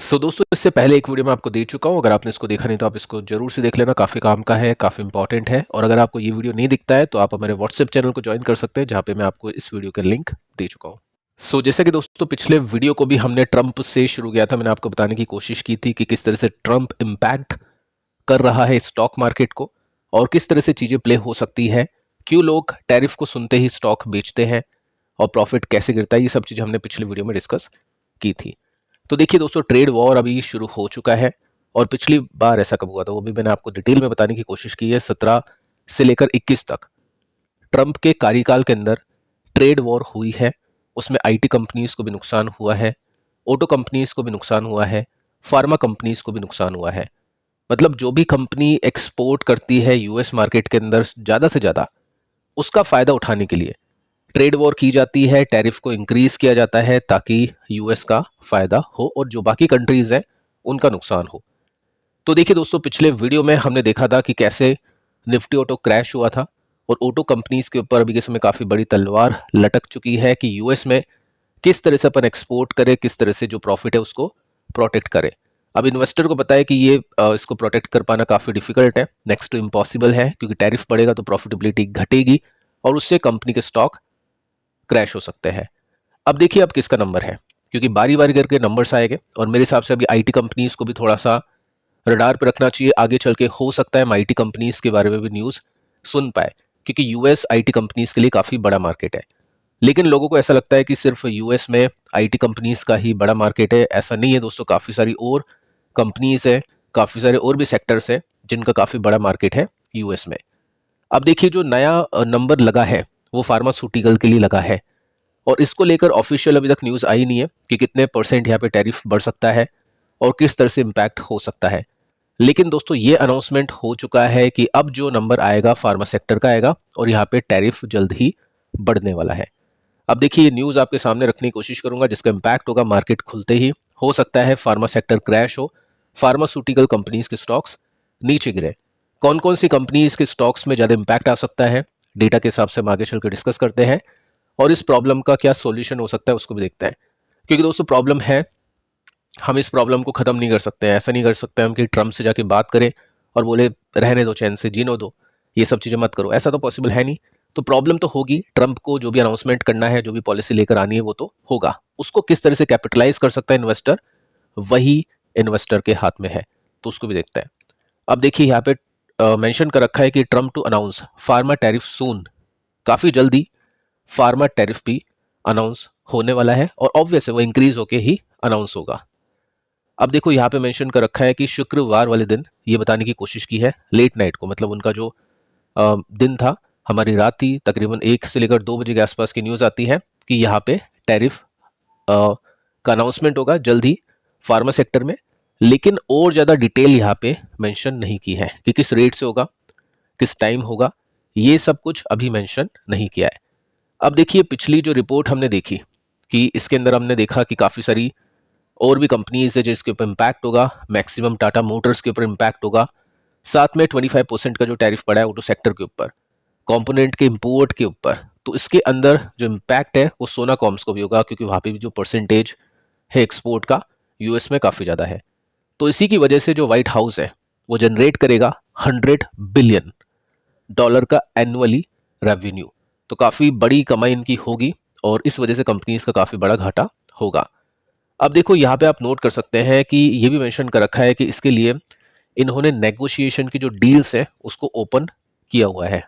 दोस्तों, इससे पहले एक वीडियो मैं आपको दे चुका हूँ। अगर आपने इसको देखा नहीं तो आप इसको जरूर से देख लेना, काफ़ी काम का है, काफ़ी इंपॉर्टेंट है। और अगर आपको ये वीडियो नहीं दिखता है तो आप हमारे व्हाट्सएप चैनल को ज्वाइन कर सकते हैं, जहाँ पे मैं आपको इस वीडियो का लिंक दे चुका हूँ। जैसे कि दोस्तों, पिछले वीडियो को भी हमने ट्रंप से शुरू किया था। मैंने आपको बताने की कोशिश की थी कि किस तरह से ट्रंप इम्पैक्ट कर रहा है स्टॉक मार्केट को और किस तरह से चीज़ें प्ले हो सकती है, क्यों लोग टैरिफ को सुनते ही स्टॉक बेचते हैं और प्रॉफिट कैसे गिरता है। ये सब चीज़ें हमने पिछले वीडियो में डिस्कस की थी। तो देखिए दोस्तों, ट्रेड वॉर अभी शुरू हो चुका है और पिछली बार ऐसा कब हुआ था वो भी मैंने आपको डिटेल में बताने की कोशिश की है। 17 से लेकर 21 तक ट्रंप के कार्यकाल के अंदर ट्रेड वॉर हुई है। उसमें आईटी कंपनीज को भी नुकसान हुआ है, ऑटो कंपनीज को भी नुकसान हुआ है, फार्मा कंपनीज को भी नुकसान हुआ है। मतलब जो भी कंपनी एक्सपोर्ट करती है यूएस मार्केट के अंदर ज़्यादा से ज़्यादा, उसका फ़ायदा उठाने के लिए ट्रेड वॉर की जाती है, टैरिफ को इंक्रीज किया जाता है ताकि यूएस का फायदा हो और जो बाकी कंट्रीज हैं उनका नुकसान हो। तो देखिए दोस्तों, पिछले वीडियो में हमने देखा था कि कैसे निफ्टी ऑटो क्रैश हुआ था और ऑटो कंपनीज के ऊपर अभी के समय काफ़ी बड़ी तलवार लटक चुकी है कि यूएस में किस तरह से अपन एक्सपोर्ट करें, किस तरह से जो प्रॉफिट है उसको प्रोटेक्ट करें। अब इन्वेस्टर को पता है कि ये इसको प्रोटेक्ट कर पाना काफ़ी डिफिकल्ट है, नेक्स्ट टू इम्पॉसिबल है, क्योंकि टैरिफ बढ़ेगा तो प्रॉफिटेबिलिटी घटेगी और उससे कंपनी के स्टॉक क्रैश हो सकते हैं। अब देखिए अब किसका नंबर है, क्योंकि बारी बारी करके नंबर्स आएंगे और मेरे हिसाब से अभी आईटी कंपनीज को भी थोड़ा सा रडार पे रखना चाहिए। आगे चल के हो सकता है हम आईटी कंपनीज के बारे में भी न्यूज़ सुन पाए, क्योंकि यूएस आईटी कंपनीज के लिए काफ़ी बड़ा मार्केट है। लेकिन लोगों को ऐसा लगता है कि सिर्फ यूएस में आईटी कंपनीज का ही बड़ा मार्केट है। ऐसा नहीं है दोस्तों, काफ़ी सारी और कंपनीज है, काफ़ी सारे और भी सेक्टर्स हैं जिनका काफ़ी बड़ा मार्केट है यूएस में। अब देखिए जो नया नंबर लगा है वो फार्मास्यूटिकल के लिए लगा है और इसको लेकर ऑफिशियल अभी तक न्यूज़ आई नहीं है कि कितने परसेंट यहाँ पे टैरिफ बढ़ सकता है और किस तरह से इम्पैक्ट हो सकता है। लेकिन दोस्तों ये अनाउंसमेंट हो चुका है कि अब जो नंबर आएगा फार्मा सेक्टर का आएगा और यहाँ पे टैरिफ जल्द ही बढ़ने वाला है। अब देखिए ये न्यूज़ आपके सामने रखने की कोशिश करूंगा, जिसका इम्पैक्ट होगा मार्केट खुलते ही हो सकता है फार्मा सेक्टर क्रैश हो, फार्मास्यूटिकल कंपनीज के स्टॉक्स नीचे गिरे। कौन कौन सी कंपनीज के स्टॉक्स में ज़्यादा इम्पैक्ट आ सकता है, डेटा के हिसाब से हम आगे चल कर डिस्कस करते हैं और इस प्रॉब्लम का क्या सॉल्यूशन हो सकता है उसको भी देखते हैं। क्योंकि दोस्तों प्रॉब्लम है, हम इस प्रॉब्लम को ख़त्म नहीं कर सकते हैं। ऐसा नहीं कर सकते हम कि ट्रम्प से जाके बात करें और बोले रहने दो, चैन से जीनो दो, ये सब चीज़ें मत करो। ऐसा तो पॉसिबल है नहीं। तो प्रॉब्लम तो होगी, ट्रम्प को जो भी अनाउंसमेंट करना है, जो भी पॉलिसी लेकर आनी है वो तो होगा। उसको किस तरह से कैपिटलाइज कर सकता है इन्वेस्टर, वही इन्वेस्टर के हाथ में है। तो उसको भी देखते हैं। अब देखिए यहाँ पे मेंशन कर रखा है कि Trump to announce pharma tariff soon. काफ़ी जल्दी फार्मा टैरिफ भी अनाउंस होने वाला है और ऑब्वियस है वो इंक्रीज होके ही अनाउंस होगा। अब देखो यहाँ पे मेंशन कर रखा है कि शुक्रवार वाले दिन ये बताने की कोशिश की है, लेट नाइट को, मतलब उनका जो दिन था, हमारी रात थी, तकरीबन 1 से लेकर 2 बजे के आसपास की न्यूज़ आती है कि यहाँ पे टैरिफ का अनाउंसमेंट होगा जल्द ही फार्मा सेक्टर में। लेकिन और ज़्यादा डिटेल यहाँ पे मेंशन नहीं की है कि किस रेट से होगा, किस टाइम होगा, ये सब कुछ अभी मेंशन नहीं किया है। अब देखिए पिछली जो रिपोर्ट हमने देखी कि इसके अंदर हमने देखा कि काफ़ी सारी और भी कंपनीज है जिसके ऊपर इम्पैक्ट होगा। मैक्सिमम टाटा मोटर्स के ऊपर इम्पैक्ट होगा, साथ में 25% का जो टैरिफ पड़ा है ऑटो सेक्टर के ऊपर, कंपोनेंट के इंपोर्ट के ऊपर। तो इसके अंदर जो इम्पैक्ट है वो सोना कॉम्स को भी होगा, क्योंकि वहाँ पे भी जो परसेंटेज है एक्सपोर्ट का यूएस में काफ़ी ज़्यादा है। तो इसी की वजह से जो व्हाइट हाउस है वो जनरेट करेगा $100 बिलियन का एनुअली रेवेन्यू। तो काफ़ी बड़ी कमाई इनकी होगी और इस वजह से कंपनीज का काफ़ी बड़ा घाटा होगा। अब देखो यहाँ पे आप नोट कर सकते हैं कि ये भी मेंशन कर रखा है कि इसके लिए इन्होंने नेगोशिएशन की जो डील्स है उसको ओपन किया हुआ है।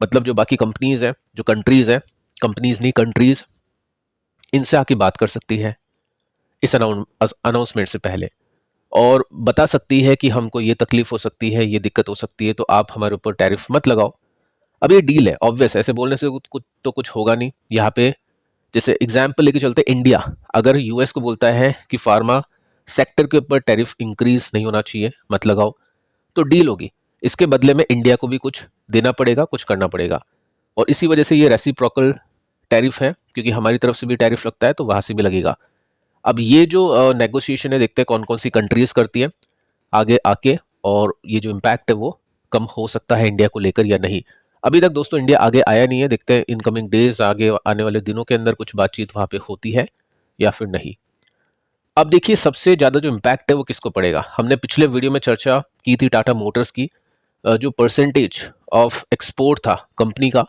मतलब जो बाकी कंपनीज हैं, जो कंट्रीज हैं, कंपनीज नहीं कंट्रीज, इनसे आके बात कर सकती है इस अनाउंसमेंट से पहले और बता सकती है कि हमको ये तकलीफ हो सकती है, ये दिक्कत हो सकती है, तो आप हमारे ऊपर टैरिफ मत लगाओ। अब ये डील है, ऑब्वियस ऐसे बोलने से कुछ तो कुछ होगा नहीं। यहाँ पे जैसे एग्जाम्पल लेके चलते, इंडिया अगर यूएस को बोलता है कि फार्मा सेक्टर के ऊपर टैरिफ इंक्रीज नहीं होना चाहिए, मत लगाओ, तो डील होगी। इसके बदले में इंडिया को भी कुछ देना पड़ेगा, कुछ करना पड़ेगा और इसी वजह से ये रेसिप्रोकल टैरिफ है, क्योंकि हमारी तरफ से भी टैरिफ लगता है तो वहाँ से भी लगेगा। अब ये जो नेगोशिएशन है, देखते हैं कौन कौन सी कंट्रीज करती है आगे आके, और ये जो इम्पैक्ट है वो कम हो सकता है इंडिया को लेकर या नहीं। अभी तक दोस्तों इंडिया आगे आया नहीं है, देखते हैं इनकमिंग डेज, आगे आने वाले दिनों के अंदर कुछ बातचीत वहाँ पे होती है या फिर नहीं। अब देखिए सबसे ज़्यादा जो इम्पैक्ट है वो किसको पड़ेगा। हमने पिछले वीडियो में चर्चा की थी टाटा मोटर्स की। जो परसेंटेज ऑफ एक्सपोर्ट था कंपनी का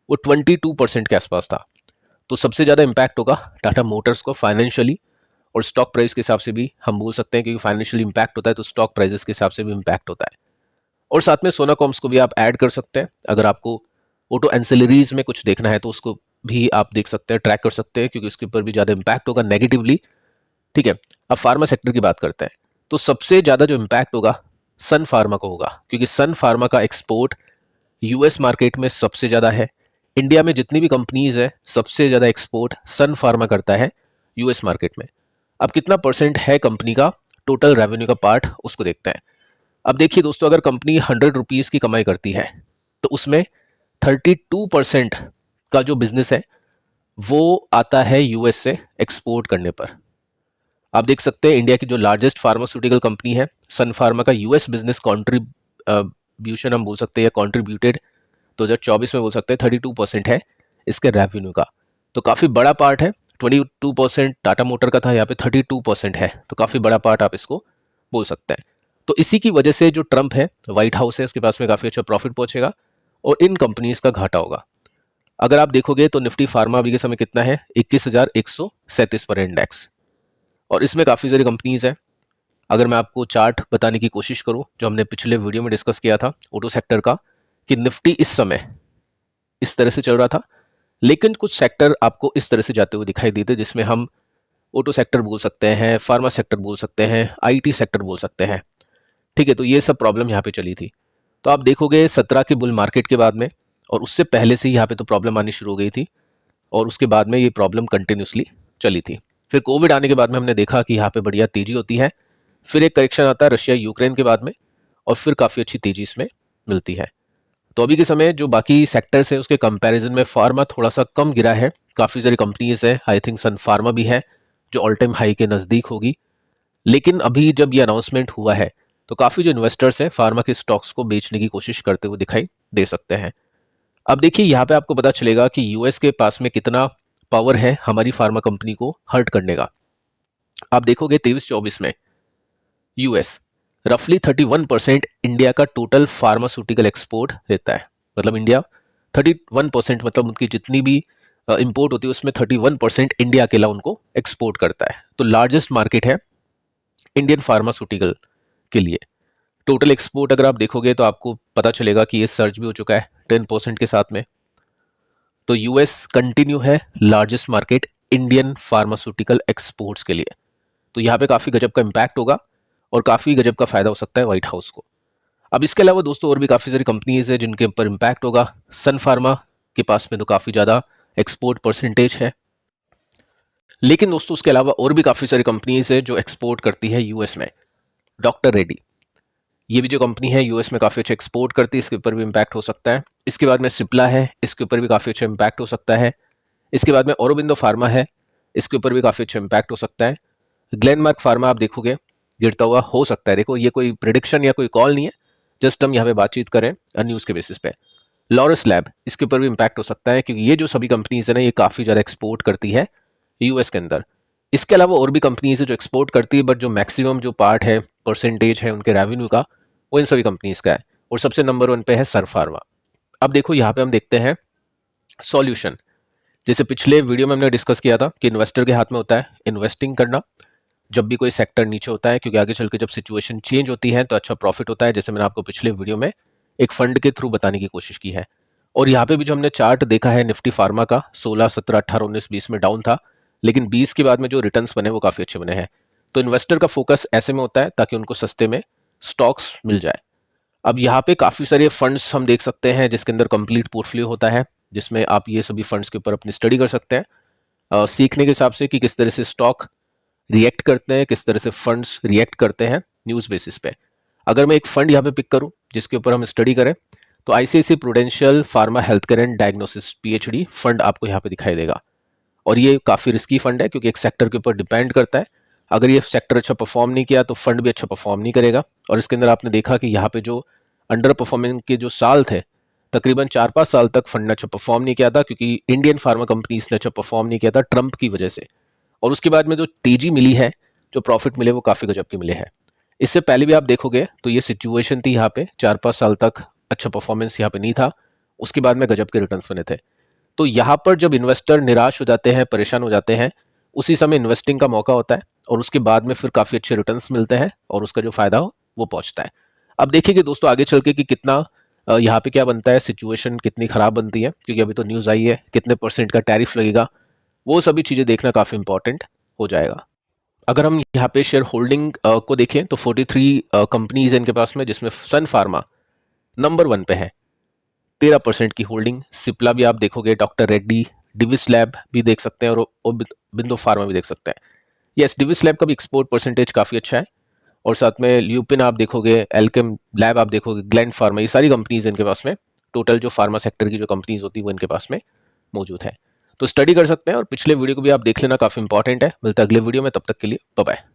वो 22% के आसपास था। तो सबसे ज़्यादा इम्पैक्ट होगा टाटा मोटर्स को फाइनेंशियली, और स्टॉक प्राइस के हिसाब से भी हम बोल सकते हैं, क्योंकि फाइनेंशियल इम्पैक्ट होता है तो स्टॉक प्राइसेस के हिसाब से भी इम्पैक्ट होता है। और साथ में सोना कॉम्स को भी आप ऐड कर सकते हैं। अगर आपको ऑटो एंसिलरीज में कुछ देखना है तो उसको भी आप देख सकते हैं, ट्रैक कर सकते हैं, क्योंकि उसके ऊपर भी ज़्यादा इम्पैक्ट होगा नेगेटिवली। ठीक है, अब फार्मा सेक्टर की बात करते हैं। तो सबसे ज़्यादा जो इम्पैक्ट होगा सन फार्मा को होगा, क्योंकि सन फार्मा का एक्सपोर्ट यूएस मार्केट में सबसे ज़्यादा है। इंडिया में जितनी भी कंपनीज है सबसे ज़्यादा एक्सपोर्ट सन फार्मा करता है यूएस मार्केट में। अब कितना परसेंट है कंपनी का टोटल रेवेन्यू का पार्ट, उसको देखते हैं। अब देखिए दोस्तों, अगर कंपनी 100 रुपीज़ की कमाई करती है तो उसमें 32% का जो बिजनेस है वो आता है यूएस से एक्सपोर्ट करने पर। आप देख सकते हैं इंडिया की जो लार्जेस्ट फार्मास्यूटिकल कंपनी है सन फार्मा का यूएस बिजनेस कॉन्ट्रीब्यूशन हम बोल सकते हैं, या कॉन्ट्रीब्यूटेड 2024 में बोल सकते हैं 32% है इसके रेवेन्यू का। तो काफ़ी बड़ा पार्ट है। 22% टाटा मोटर का था, यहाँ पे 32% है, तो काफ़ी बड़ा पार्ट आप इसको बोल सकते हैं। तो इसी की वजह से जो ट्रंप है, व्हाइट हाउस है, उसके पास में काफ़ी अच्छा प्रॉफिट पहुंचेगा और इन कंपनीज का घाटा होगा। अगर आप देखोगे तो निफ्टी फार्मा अभी के समय कितना है, 21,137 पर इंडेक्स, और इसमें काफ़ी सारी कंपनीज हैं। अगर मैं आपको चार्ट बताने की कोशिश करूं जो हमने पिछले वीडियो में डिस्कस किया था ऑटो सेक्टर का, कि निफ्टी इस समय इस तरह से चल रहा था, लेकिन कुछ सेक्टर आपको इस तरह से जाते हुए दिखाई देते, जिसमें हम ऑटो सेक्टर बोल सकते हैं, फार्मा सेक्टर बोल सकते हैं, आईटी सेक्टर बोल सकते हैं। ठीक है, तो ये सब प्रॉब्लम यहाँ पे चली थी। तो आप देखोगे 17 के बुल मार्केट के बाद में, और उससे पहले से यहाँ पे तो प्रॉब्लम आनी शुरू हो गई थी, और उसके बाद में ये प्रॉब्लम कंटिन्यूसली चली थी। फिर कोविड आने के बाद में हमने देखा कि यहाँ पे बढ़िया तेजी होती है, फिर एक करेक्शन आता है रशिया यूक्रेन के बाद में, और फिर काफ़ी अच्छी तेजी इसमें मिलती है। तो अभी के समय जो बाकी सेक्टर्स है उसके कंपैरिजन में फार्मा थोड़ा सा कम गिरा है। काफ़ी सारी कंपनीज है, आई थिंक सन फार्मा भी है जो ऑल टाइम हाई के नज़दीक होगी। लेकिन अभी जब ये अनाउंसमेंट हुआ है तो काफ़ी जो इन्वेस्टर्स हैं फार्मा के स्टॉक्स को बेचने की कोशिश करते हुए दिखाई दे सकते हैं। अब देखिए यहाँ पे आपको पता चलेगा कि यूएस के पास में कितना पावर है हमारी फार्मा कंपनी को हर्ट करने का। आप देखोगे 23-24 में यूएस रफली 31% इंडिया का टोटल फार्मास्यूटिकल एक्सपोर्ट देता है। मतलब इंडिया 31%, मतलब उनकी जितनी भी इंपोर्ट होती है उसमें 31% इंडिया अकेला उनको एक्सपोर्ट करता है। तो लार्जेस्ट मार्केट है इंडियन फार्मास्यूटिकल के लिए। टोटल एक्सपोर्ट अगर आप देखोगे तो आपको पता चलेगा कि ये सर्ज भी हो चुका है 10% के साथ में। तो यूएस कंटिन्यू है largest market Indian pharmaceutical exports के लिए। तो यहाँ पे काफ़ी गजब का इम्पैक्ट होगा और काफ़ी गजब का फायदा हो सकता है व्हाइट हाउस को। अब इसके अलावा दोस्तों और भी काफ़ी सारी कंपनीज है जिनके ऊपर इम्पैक्ट होगा। सन फार्मा के पास में तो काफ़ी ज़्यादा एक्सपोर्ट परसेंटेज है, लेकिन दोस्तों उसके अलावा और भी काफ़ी सारी कंपनीज है जो एक्सपोर्ट करती है यूएस में। डॉक्टर रेड्डी, ये भी जो कंपनी है यूएस में काफ़ी अच्छा एक्सपोर्ट करती है, इसके ऊपर भी इम्पैक्ट हो सकता है। इसके बाद में सिप्ला है, इसके ऊपर भी काफ़ी अच्छा इम्पैक्ट हो सकता है। इसके बाद में औरोबिंदो फार्मा है, इसके ऊपर भी काफ़ी अच्छा इम्पैक्ट हो सकता है। ग्लेनमार्क फार्मा आप देखोगे गिरता हुआ हो सकता है। देखो ये कोई प्रिडिक्शन या कोई कॉल नहीं है, जस्ट हम यहाँ पे बातचीत करें न्यूज़ के बेसिस पे। लॉरस लैब, इसके ऊपर भी इम्पैक्ट हो सकता है, क्योंकि ये जो सभी कंपनीज है ना ये काफ़ी ज़्यादा एक्सपोर्ट करती है यूएस के अंदर। इसके अलावा और भी कंपनीज है जो एक्सपोर्ट करती है, बट जो मैक्सिमम जो पार्ट है परसेंटेज है उनके रेवेन्यू का वो इन सभी कंपनीज का है, और सबसे नंबर 1 पे है सन फार्मा। अब देखो यहाँ पे हम देखते हैं सॉल्यूशन। जैसे पिछले वीडियो में हमने डिस्कस किया था कि इन्वेस्टर के हाथ में होता है इन्वेस्टिंग करना जब भी कोई सेक्टर नीचे होता है, क्योंकि आगे चल के जब सिचुएशन चेंज होती है तो अच्छा प्रॉफिट होता है, जैसे मैंने आपको पिछले वीडियो में एक फंड के थ्रू बताने की कोशिश की है। और यहाँ पे भी जो हमने चार्ट देखा है निफ्टी फार्मा का 16, 17, 18, 19, 20 में डाउन था, लेकिन 20 के बाद में जो रिटर्न्स बने वो काफ़ी अच्छे बने हैं। तो इन्वेस्टर का फोकस ऐसे में होता है ताकि उनको सस्ते में स्टॉक्स मिल जाए। अब यहाँ पे काफ़ी सारे फंड्स हम देख सकते हैं जिसके अंदर कंप्लीट पोर्टफोलियो होता है, जिसमें आप ये सभी फंड्स के ऊपर अपनी स्टडी कर सकते हैं सीखने के हिसाब से कि किस तरह से स्टॉक रिएक्ट करते हैं, किस तरह से फंड्स रिएक्ट करते हैं न्यूज़ बेसिस पे। अगर मैं एक फंड यहाँ पे पिक करूँ जिसके ऊपर हम स्टडी करें तो ICICI prudential pharma health care and diagnosis PhD fund आपको यहाँ पे दिखाई देगा। और ये काफ़ी रिस्की फंड है क्योंकि एक सेक्टर के ऊपर डिपेंड करता है। अगर ये सेक्टर अच्छा परफॉर्म नहीं किया तो फंड भी अच्छा परफॉर्म नहीं करेगा। और इसके अंदर आपने देखा कि यहाँ पे जो अंडर परफॉर्मिंग के जो साल थे, तकरीबन 4-5 साल तक फंड ने अच्छा परफॉर्म नहीं किया था, क्योंकि इंडियन फार्मा कंपनीज ने अच्छा परफॉर्म नहीं किया था ट्रंप की वजह से। और उसके बाद में जो तेजी मिली है जो प्रॉफिट मिले वो काफ़ी गजब के मिले हैं। इससे पहले भी आप देखोगे तो ये सिचुएशन थी, यहाँ पे 4-5 साल तक अच्छा परफॉर्मेंस यहाँ पे नहीं था, उसके बाद में गजब के रिटर्न्स बने थे। तो यहाँ पर जब इन्वेस्टर निराश हो जाते हैं, परेशान हो जाते हैं, उसी समय इन्वेस्टिंग का मौका होता है और उसके बाद में फिर काफ़ी अच्छे रिटर्न्स मिलते हैं और उसका जो फ़ायदा हो वो पहुँचता है। अब देखिए कि दोस्तों आगे चल के कि कितना यहाँ पे क्या बनता है, सिचुएशन कितनी ख़राब बनती है, क्योंकि अभी तो न्यूज़ आई है, कितने परसेंट का टैरिफ लगेगा, वो सभी चीज़ें देखना काफ़ी इंपॉर्टेंट हो जाएगा। अगर हम यहाँ पे शेयर होल्डिंग को देखें तो 43 कंपनीज हैं इनके पास में, जिसमें सन फार्मा नंबर 1 पे है, 13% की होल्डिंग। सिप्ला भी आप देखोगे, डॉक्टर रेड्डी, डिविस लैब भी देख सकते हैं और बिंदु फार्मा भी देख सकते हैं। यस, डिविस लैब का भी एक्सपोर्ट परसेंटेज काफ़ी अच्छा है और साथ में ल्यूपिन आप देखोगे, एल्केम लैब आप देखोगे, ग्लैंड फार्मा, ये सारी कंपनीज इनके पास में, टोटल जो फार्मा सेक्टर की जो कंपनीज होती है वो इनके पास में मौजूद है। तो स्टडी कर सकते हैं और पिछले वीडियो को भी आप देख लेना, काफ़ी इंपॉर्टेंट है। मिलता है अगले वीडियो में, तब तक के लिए बाय बाय।